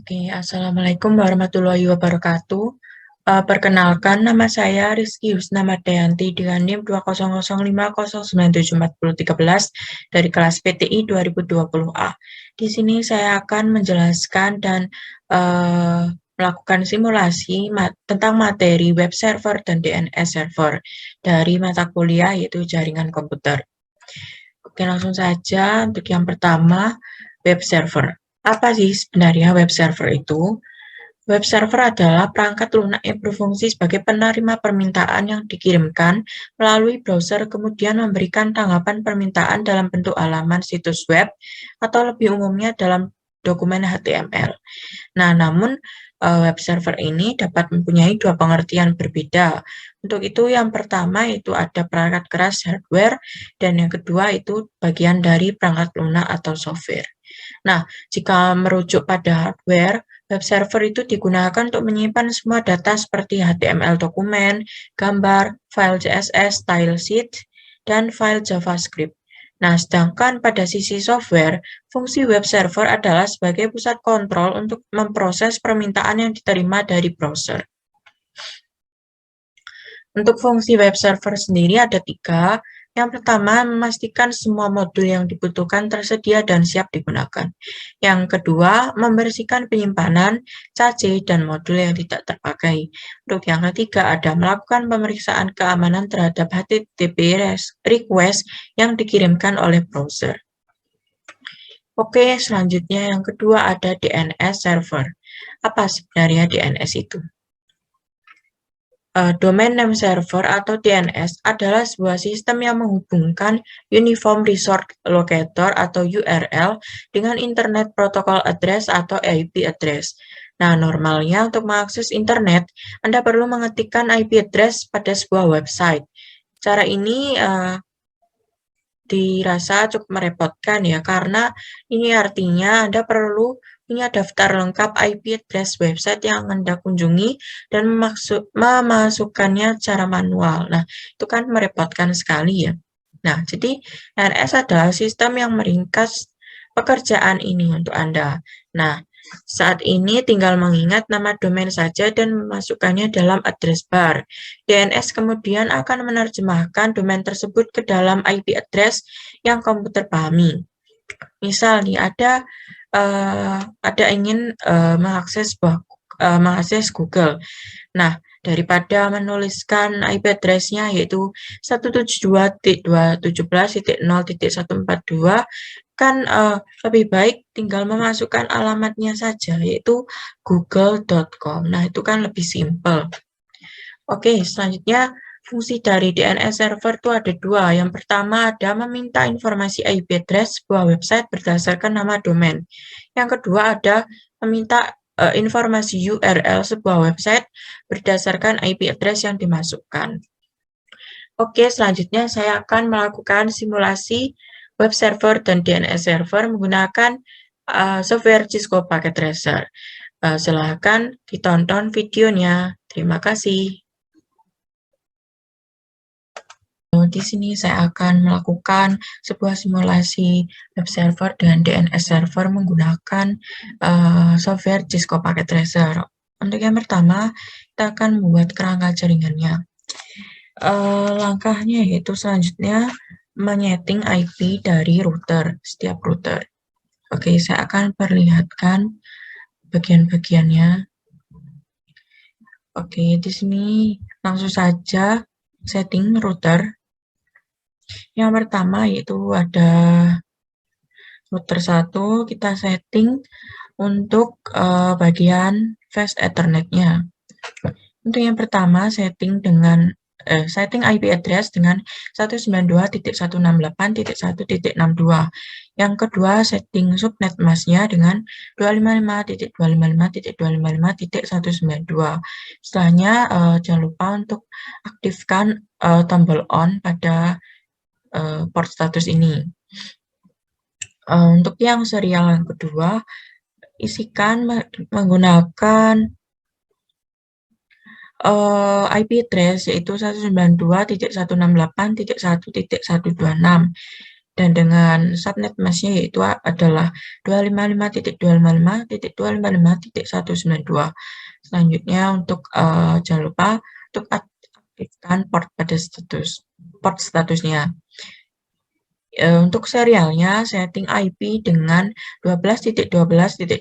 Oke, Assalamualaikum warahmatullahi wabarakatuh. Perkenalkan, nama saya Rizky Husna Mardayanti dengan NIM 20050974013 dari kelas PTI 2020A. Di sini saya akan menjelaskan dan melakukan simulasi tentang materi web server dan DNS server dari mata kuliah yaitu jaringan komputer. Oke, langsung saja untuk yang pertama, web server. Apa sih sebenarnya web server itu? Web server adalah perangkat lunak yang berfungsi sebagai penerima permintaan yang dikirimkan melalui browser kemudian memberikan tanggapan permintaan dalam bentuk halaman situs web atau lebih umumnya dalam dokumen HTML. Nah, namun web server ini dapat mempunyai dua pengertian berbeda. Untuk itu yang pertama itu ada perangkat keras hardware dan yang kedua itu bagian dari perangkat lunak atau software. Nah, jika merujuk pada hardware, web server itu digunakan untuk menyimpan semua data seperti HTML dokumen, gambar, file CSS, style sheet, dan file JavaScript. Nah, sedangkan pada sisi software, fungsi web server adalah sebagai pusat kontrol untuk memproses permintaan yang diterima dari browser. Untuk fungsi web server sendiri ada 3. Yang pertama, memastikan semua modul yang dibutuhkan tersedia dan siap digunakan. Yang kedua, membersihkan penyimpanan, cache, dan modul yang tidak terpakai. Untuk yang ketiga, ada melakukan pemeriksaan keamanan terhadap HTTP request yang dikirimkan oleh browser. Oke, selanjutnya yang kedua ada DNS server. Apa sebenarnya DNS itu? Domain Name Server atau DNS adalah sebuah sistem yang menghubungkan Uniform Resource Locator atau URL dengan Internet Protocol Address atau IP address. Nah, normalnya untuk mengakses internet, Anda perlu mengetikkan IP address pada sebuah website. Cara ini dirasa cukup merepotkan ya, karena ini artinya Anda perlu punya daftar lengkap IP address website yang Anda kunjungi dan memasukkannya secara manual. Nah, itu kan merepotkan sekali ya. Nah, jadi DNS adalah sistem yang meringkas pekerjaan ini untuk Anda. Nah, saat ini tinggal mengingat nama domain saja dan memasukkannya dalam address bar. DNS kemudian akan menerjemahkan domain tersebut ke dalam IP address yang komputer pahami. Misal nih ada ingin mengakses Google. Nah, daripada menuliskan IP address-nya yaitu 172.217.0.142 kan lebih baik tinggal memasukkan alamatnya saja yaitu google.com. Nah, itu kan lebih simpel. Oke, selanjutnya fungsi dari DNS server itu ada 2. Yang pertama ada meminta informasi IP address sebuah website berdasarkan nama domain. Yang kedua ada meminta informasi URL sebuah website berdasarkan IP address yang dimasukkan. Oke, selanjutnya saya akan melakukan simulasi web server dan DNS server menggunakan software Cisco Packet Tracer. Silahkan ditonton videonya. Terima kasih. Di sini saya akan melakukan sebuah simulasi web server dan DNS server menggunakan software Cisco Packet Tracer. Untuk yang pertama, kita akan membuat kerangka jaringannya. Langkahnya yaitu selanjutnya menyeting IP dari setiap router. Oke, saya akan perlihatkan bagian-bagiannya. Oke, di sini langsung saja setting router. Yang pertama yaitu ada router 1, kita setting untuk bagian fast Ethernet-nya. Untuk yang pertama setting IP address dengan 192.168.1.62. Yang kedua setting subnet mask-nya dengan 255.255.255.192. Setelahnya jangan lupa untuk aktifkan tombol on pada port status ini. Untuk yang serial yang kedua, isikan menggunakan IP address yaitu 192.168.1.126 dan dengan subnet mask-nya yaitu adalah 255.255.255.192. Selanjutnya untuk jangan lupa untuk aktifkan port statusnya. Untuk serialnya setting IP dengan 12.12.12.1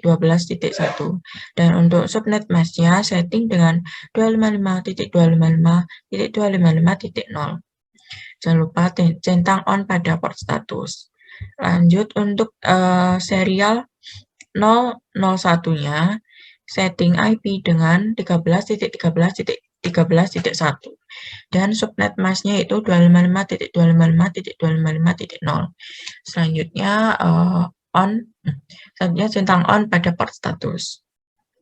dan untuk subnet mask-nya setting dengan 255.255.255.0. Jangan lupa centang on pada port status. Lanjut untuk serial 001-nya setting IP dengan 13.13.13.1 dan subnet mask-nya itu 255.255.255.0. Selanjutnya centang on pada port status.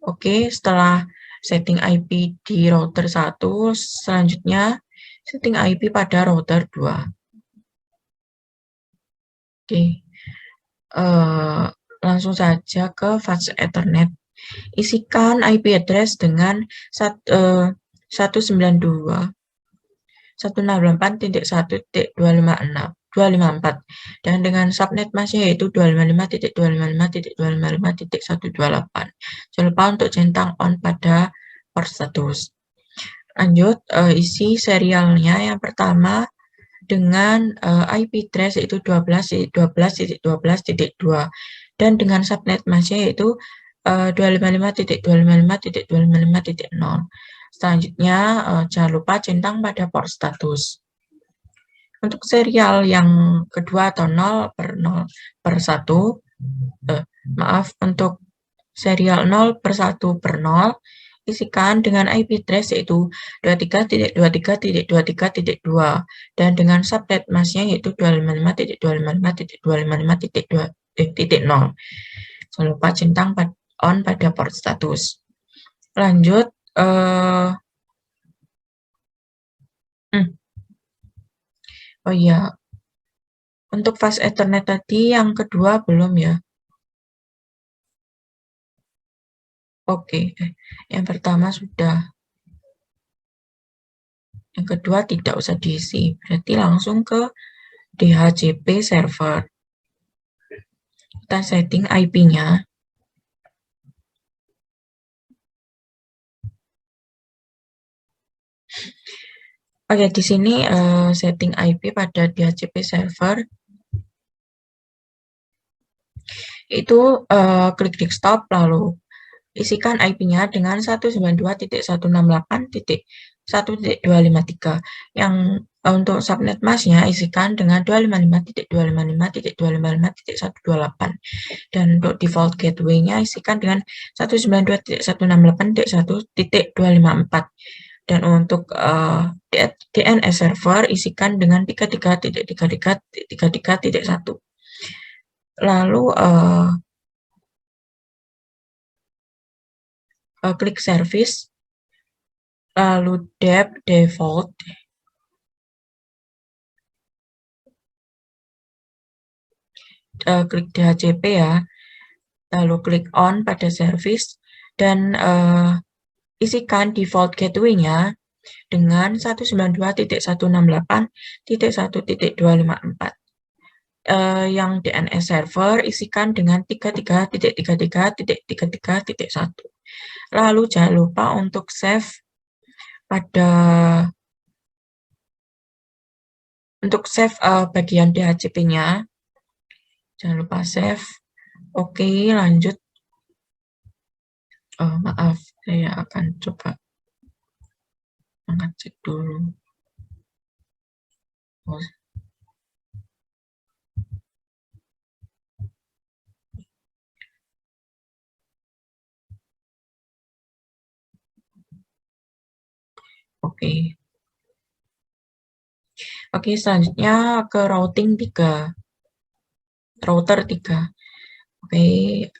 Oke, setelah setting IP di router 1, selanjutnya setting IP pada router 2. Oke, langsung saja ke fast Ethernet. Isikan IP address dengan 192.168.1.254 dan dengan subnet mask-nya yaitu 255.255.255.128. Jangan lupa untuk centang on pada port status. Lanjut, isi serialnya yang pertama dengan IP address yaitu 12.12.12.2 dan dengan subnet mask-nya yaitu 255.255.255.0. Selanjutnya, jangan lupa centang pada port status. Untuk serial yang kedua atau 0/1, untuk serial 0/1/0, isikan dengan IP address yaitu 23.23.23.2 dan dengan subnet mask-nya yaitu 255.255.255.0. Jangan lupa centang on pada port status. Lanjut, oh iya, untuk fast Ethernet tadi yang kedua belum ya? Oke, yang pertama sudah. Yang kedua tidak usah diisi, berarti langsung ke DHCP server. Kita setting IP-nya. Oke, di sini setting IP pada DHCP server itu klik desktop lalu isikan IP-nya dengan 192.168.1.253. Yang untuk subnet mask-nya isikan dengan 255.255.255.128 dan untuk default gateway-nya isikan dengan 192.168.1.254. Dan untuk DNS server isikan dengan 33.33.33.1. Lalu klik service, lalu default, klik DHCP ya, lalu klik on pada service dan isikan default gateway-nya dengan 192.168.1.254. Yang DNS server isikan dengan 33.33.33.1. Lalu jangan lupa untuk save pada bagian DHCP-nya. Jangan lupa save. Oke, lanjut. Oh, maaf, saya akan coba mengecek dulu. Oke, selanjutnya ke router 3. Oke,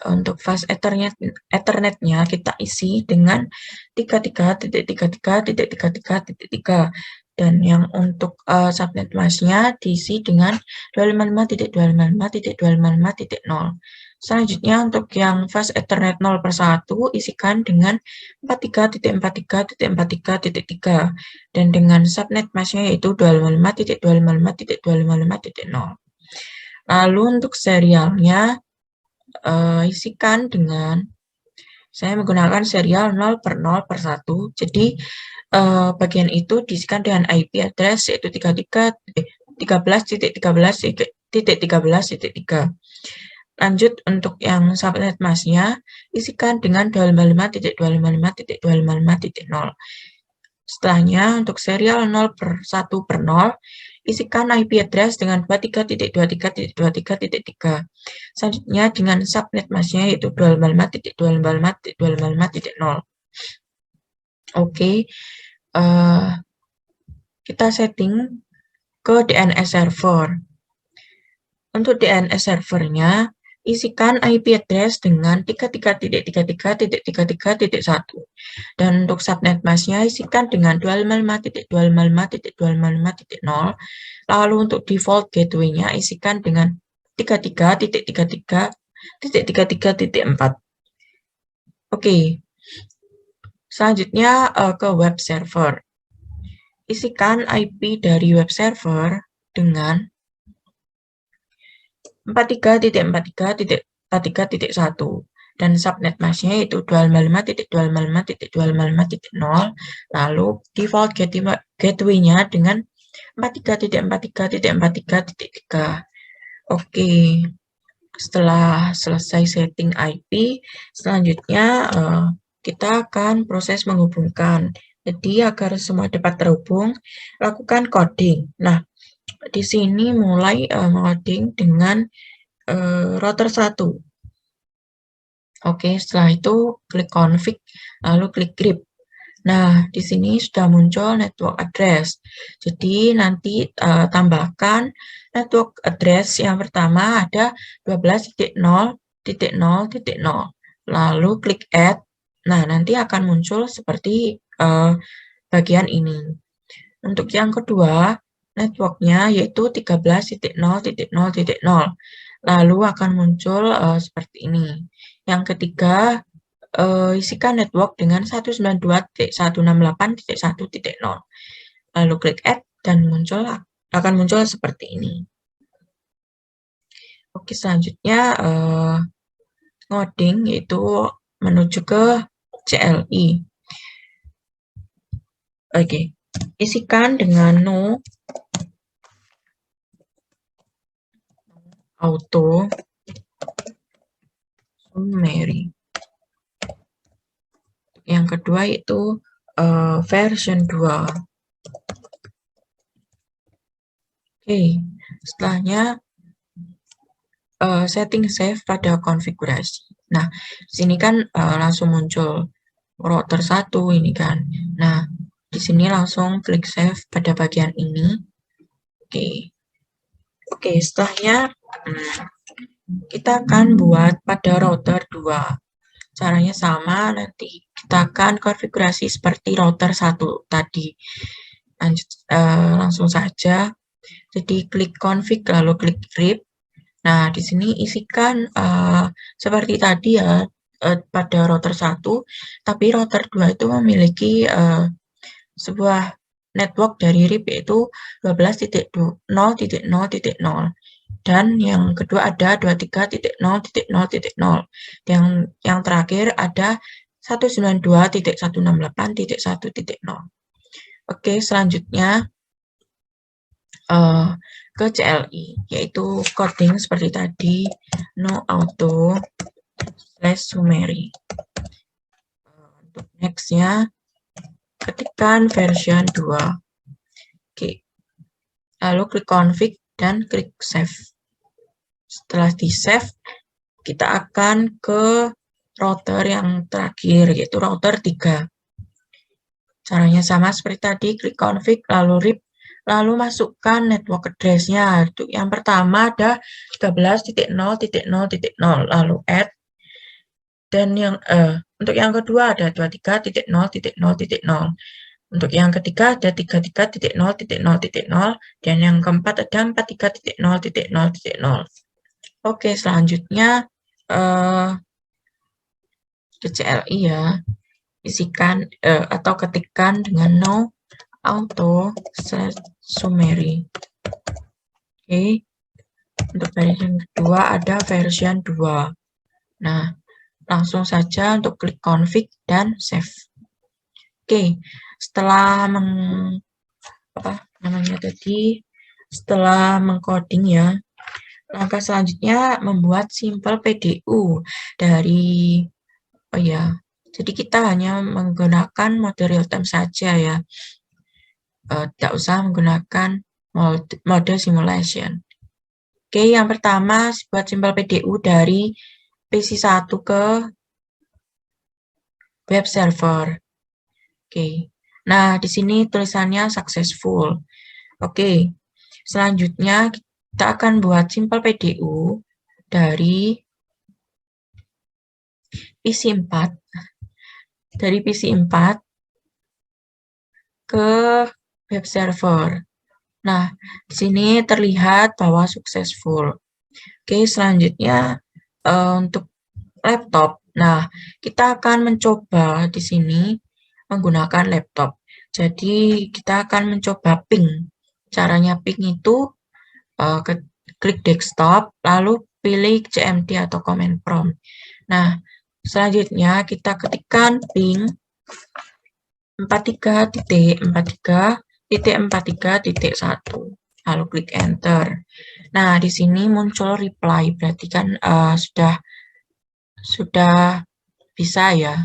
untuk fast Ethernet-nya kita isi dengan 33.33.33.3 dan yang untuk subnet mask-nya diisi dengan 255.255.255.0. Selanjutnya untuk yang fast Ethernet 0/1 isikan dengan 43.43.43.3 dan dengan subnet mask-nya yaitu 255.255.255.0. Lalu untuk serialnya isikan dengan, saya menggunakan serial 0 per 0 per 1. Jadi bagian itu diisikan dengan IP address yaitu 13.13.13.13.3. Lanjut untuk yang subnet masknya, isikan dengan 255.255.255.0. Setelahnya, untuk serial 0 per 1 per 0, isikan IP address dengan 23.23.23.3. Selanjutnya dengan subnet masknya yaitu 255.255.255.0. Oke, kita setting ke DNS server. Untuk DNS servernya, isikan IP address dengan 33.33.33.1. Dan untuk subnet masknya isikan dengan 255.255.255.0. Lalu untuk default gateway-nya isikan dengan 33.33.33.4. Oke. Selanjutnya ke web server. Isikan IP dari web server dengan 43.43.43.1 dan subnet masknya yaitu 255.255.255.0. Lalu default gateway-nya dengan 43.43.43.3. Oke, setelah selesai setting IP, selanjutnya kita akan proses menghubungkan. Jadi agar semua dapat terhubung, lakukan coding. Nah, di sini mulai mengoding dengan router 1. Oke, setelah itu klik config, lalu klik grep. Nah, di sini sudah muncul network address. Jadi nanti tambahkan network address yang pertama ada 12.0.0.0. Lalu klik add. Nah, nanti akan muncul seperti bagian ini. Untuk yang kedua, networknya yaitu 13.0.0.0. Lalu akan muncul seperti ini. Yang ketiga, isikan network dengan 192.168.1.0. Lalu klik add dan akan muncul seperti ini. Oke, selanjutnya ngoding yaitu menuju ke CLI. Oke, isikan dengan no auto summary. Yang kedua itu version 2. Oke, setelahnya setting save pada konfigurasi. Nah, di sini kan langsung muncul router 1 ini kan. Nah, di sini langsung klik save pada bagian ini. Oke, setelahnya kita akan buat pada router 2. Caranya sama, nanti kita akan konfigurasi seperti router 1 tadi. Lanjut, langsung saja. Jadi klik config lalu klik grep. Nah, di sini isikan seperti tadi ya pada router 1, tapi router 2 itu memiliki sebuah network dari RIP yaitu 12.0.0.0 dan yang kedua ada 23.0.0.0. Yang terakhir ada 192.168.1.0. Oke, selanjutnya ke CLI, yaitu coding seperti tadi, no auto summary. Untuk next-nya, ketikkan version 2. Oke. Lalu klik config dan klik save. Setelah di-save, kita akan ke router yang terakhir, yaitu router 3. Caranya sama seperti tadi, klik config, lalu RIP, lalu masukkan network address-nya. Yang pertama ada 13.0.0.0, lalu add. Dan untuk yang kedua ada 23.0.0.0. Untuk yang ketiga ada 33.0.0.0 dan yang keempat ada 43.0.0.0. Oke, selanjutnya ke CLI ya. Isikan atau ketikkan dengan no auto summary. Oke. Untuk versi kedua ada version 2. Nah, langsung saja untuk klik config dan save. Oke, setelah setelah mengcoding ya, langkah selanjutnya membuat simple PDU dari jadi kita hanya menggunakan mode real time saja ya, tidak usah menggunakan mode simulation. Oke, yang pertama buat simple PDU dari PC1 ke web server. Oke. Nah, di sini tulisannya successful. Oke. Selanjutnya kita akan buat simple PDU dari PC4 ke web server. Nah, di sini terlihat bahwa successful. Oke, selanjutnya untuk laptop. Nah, kita akan mencoba di sini menggunakan laptop. Jadi, kita akan mencoba ping. Caranya ping itu klik desktop, lalu pilih CMD atau command prompt. Nah, selanjutnya kita ketikkan ping 43.43.43.1, lalu klik enter. Nah, di sini muncul reply, berarti kan sudah bisa ya.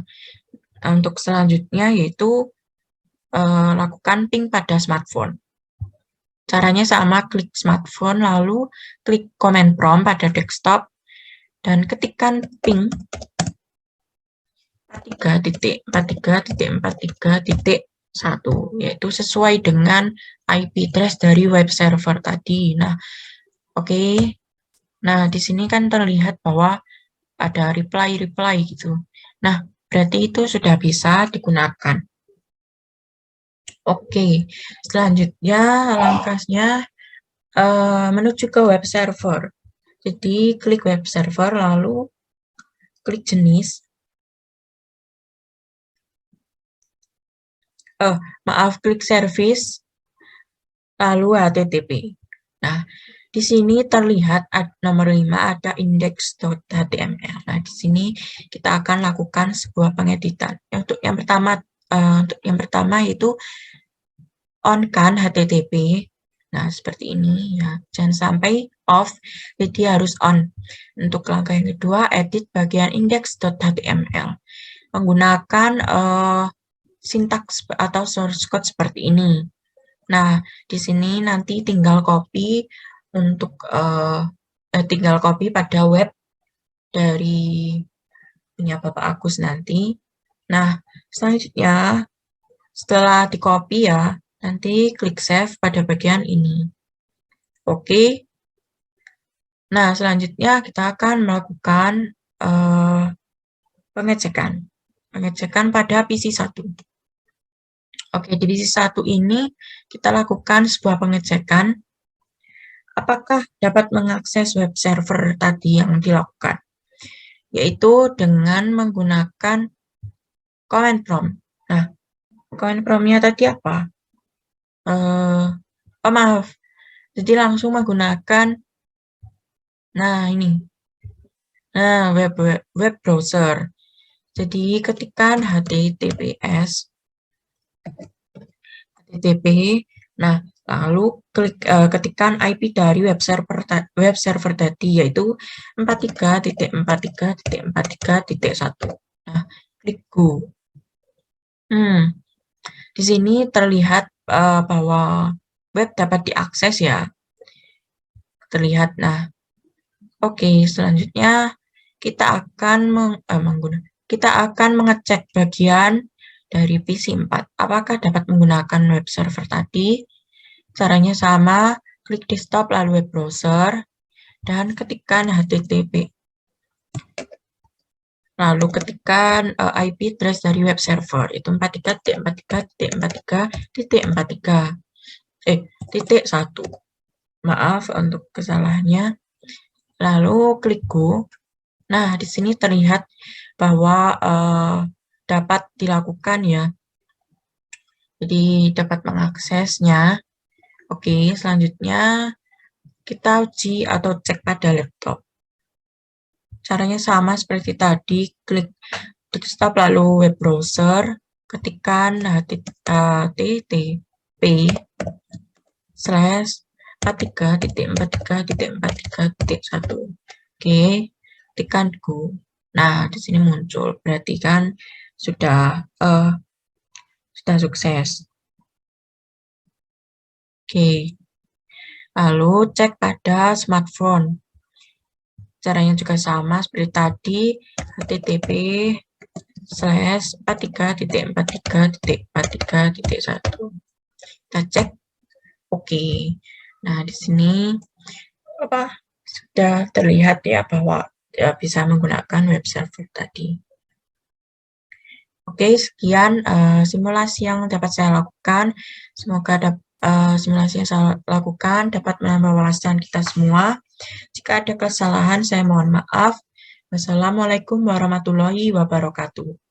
Untuk selanjutnya yaitu lakukan ping pada smartphone. Caranya sama, klik smartphone, lalu klik command prompt pada desktop, dan ketikkan ping 43.43.43.1, yaitu sesuai dengan IP address dari web server tadi. Nah, oke. Nah, di sini kan terlihat bahwa ada reply gitu. Nah, berarti itu sudah bisa digunakan. Oke, selanjutnya langkahnya menuju ke web server. Jadi, klik web server, lalu klik jenis. Klik service, lalu HTTP. Nah, di sini terlihat nomor 5 ada index.html. Nah, di sini kita akan lakukan sebuah pengeditan. Untuk yang pertama yaitu on-kan HTTP. Nah, seperti ini ya. Jangan sampai off, jadi harus on. Untuk langkah yang kedua, edit bagian index.html. Menggunakan sintaks atau source code seperti ini. Nah, di sini nanti tinggal copy pada web dari punya Bapak Agus nanti. Nah, selanjutnya setelah di-copy ya, nanti klik save pada bagian ini. Oke. Nah, selanjutnya kita akan melakukan pengecekan pada PC1. Oke, di PC1 ini kita lakukan sebuah pengecekan apakah dapat mengakses web server tadi yang dilakukan, yaitu dengan menggunakan command prompt. Nah, command prompt-nya tadi apa? Maaf. Jadi langsung menggunakan, ini. Nah, web browser. Jadi ketikkan https, nah lalu ketikkan IP dari web server tadi, yaitu 43.43.43.1. Nah, klik go. Di sini terlihat bahwa web dapat diakses ya. Terlihat. Nah, oke, selanjutnya kita akan mengecek bagian dari PC4. Apakah dapat menggunakan web server tadi? Caranya sama, klik desktop lalu web browser, dan ketikkan HTTP. Lalu ketikkan IP address dari web server, itu 43.43.43.1. Maaf untuk kesalahannya. Lalu klik go. Nah, di sini terlihat bahwa dapat dilakukan ya. Jadi dapat mengaksesnya. Oke, selanjutnya kita uji atau cek pada laptop. Caranya sama seperti tadi, klik desktop lalu web browser, ketikkan http://43.43.43.1. Oke, tekan go. Nah, di sini muncul, berarti kan sudah sukses. Oke, lalu cek pada smartphone. Caranya juga sama seperti tadi, http://43.43.43.1. Kita cek, oke. Nah, di sini sudah terlihat ya bahwa bisa menggunakan web server tadi. Oke, sekian simulasi yang dapat saya lakukan. Semoga simulasi yang saya lakukan dapat menambah wawasan kita semua. Jika ada kesalahan, saya mohon maaf. Wassalamualaikum warahmatullahi wabarakatuh.